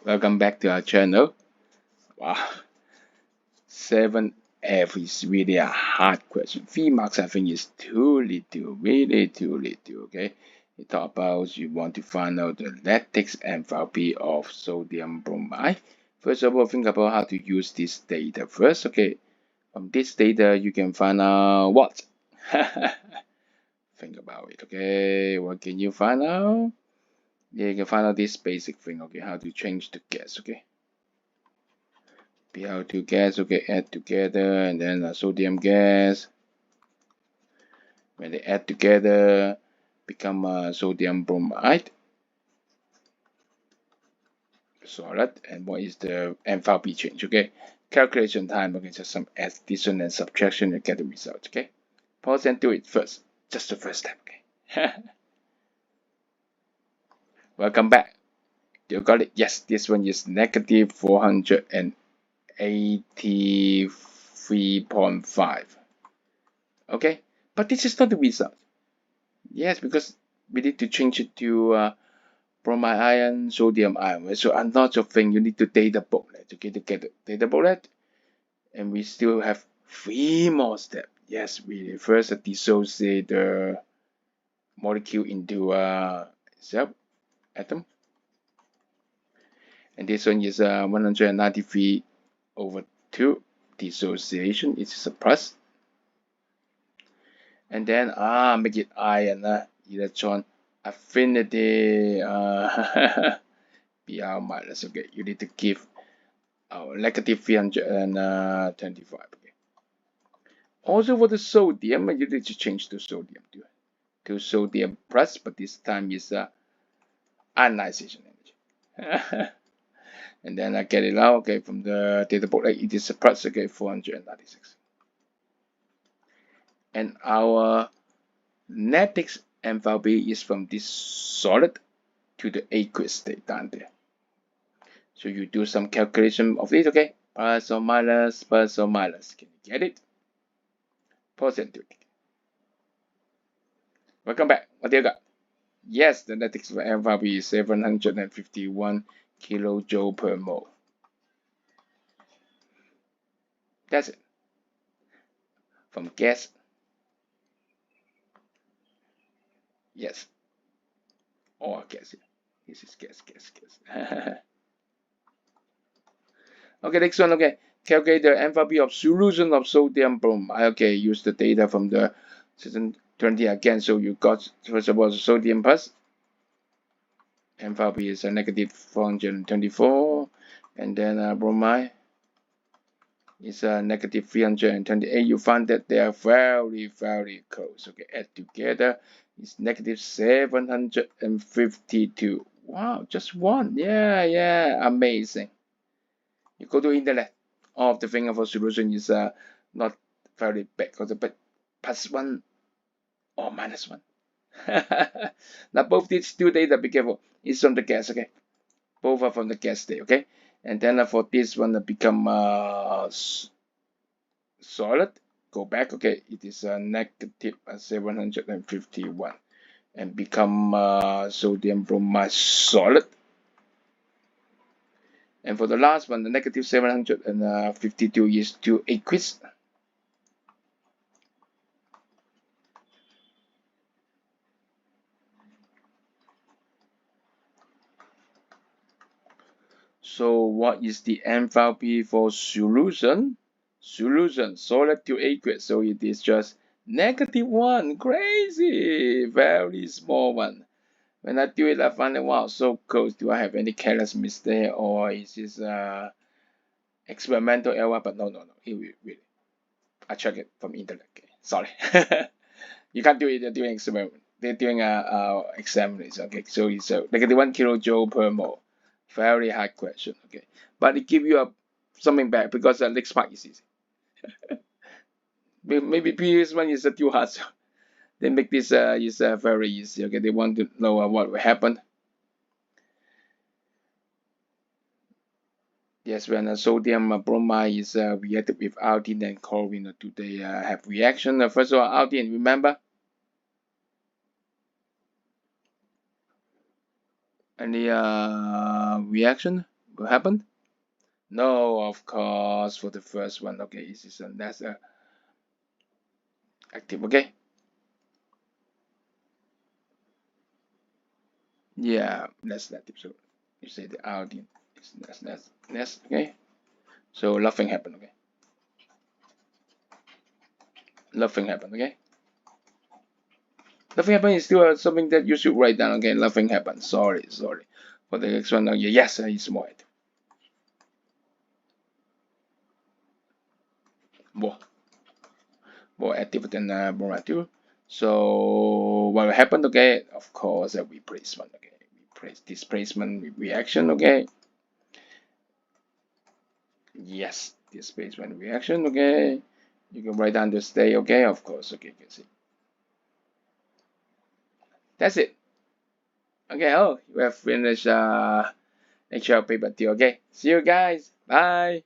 Welcome back to our channel. Wow, 7F is really a hard question. 3 marks I think is too little, really too little. Okay, you talk about you want to find out the lattice enthalpy of sodium bromide. First of all, think about how to use this data first. Okay, from this data you can find out what? Think about it. Okay, what can you find out? Yeah, you can find out this basic thing. Okay, how to change the gas. Okay. Pl2 gas, okay, add together, and then sodium gas. When they add together, become sodium bromide solid. And what is the enthalpy change? Okay, calculation time. Okay, just some addition and subtraction, you get the result. Okay, pause and do it first. Just the first step. Okay. Welcome back. You got it. Yes, this one is negative 483.5. Okay, but this is not the result. Yes, because we need to change it to bromide ion, sodium ion. Right? So another thing, you need to data booklet. Okay, to get the data booklet, and we still have 3 more steps. Yes, we first dissociate the molecule into a cell atom, and this one is 193/2 dissociation. It is a plus, and then make it ion electron affinity Br minus. Okay, you need to give negative 325. Okay. Also for the sodium, you need to change to sodium to sodium plus, but this time is ionization energy. And then I get it out. Okay, from the data book, it is a plus. Okay, 496. And our lattice enthalpy is from this solid to the aqueous state down there. So you do some calculation of it, okay? Plus or minus, plus or minus. Can you get it? Pause and do it. Welcome back. What do you got? Yes, the lattice enthalpy is 751 kilojoule per mole. That's it. From gas. Yes. Or gas. This is gas. Okay, next one. Okay, calculate the enthalpy of solution of sodium bromide. Okay, use the data from the 20 again. So you got first of all sodium plus enthalpy is a negative 424, and then bromide is a negative 328. You find that they are very close. Okay, add together is negative 752. Wow, just one. Yeah, amazing. You go to internet. All of the thing for solution is not very big, because but +1 or -1. Now both these two data, be careful. It's from the gas, okay? Both are from the gas state, okay? And then for this one become solid. Go back, okay? It is negative 751, and become sodium bromide solid. And for the last one, the negative 752 is to aqueous. So what is the enthalpy for solution? Solution, solid to aqueous. So it is just -1. Crazy, very small one. When I do it, I find it, wow, so close. Do I have any careless mistake, or is this experimental error? But no. Here really. I check it from internet. Okay. Sorry. You can't do it during experiment. They're doing a examination. Okay, so it's -1 kilojoule per mole. Very hard question. Okay, but it give you something back, because the next part is easy. Maybe previous one is too hard. So they make this is very easy. Okay, they want to know what will happen. Yes, when sodium bromide is reacted with iodine and chlorine, do they have reaction? First of all, iodine, remember? Any reaction What happened? No, of course, for the first one, okay, this is that's active, okay? Yeah, that's active. So you say the iodine is that's okay? So nothing happened, okay? Nothing happened, okay? Nothing happened is still something that you should write down, okay? Nothing happened. Sorry. For the next one, okay, yes, it's more active. More, more active than more active. So what happened, okay? Of course, a replacement, okay? Displacement reaction, okay? Yes, displacement reaction, okay? You can write down the state, okay? Of course, okay, you can see. That's it. Okay, oh, we have finished HL paper 2, okay? See you guys. Bye.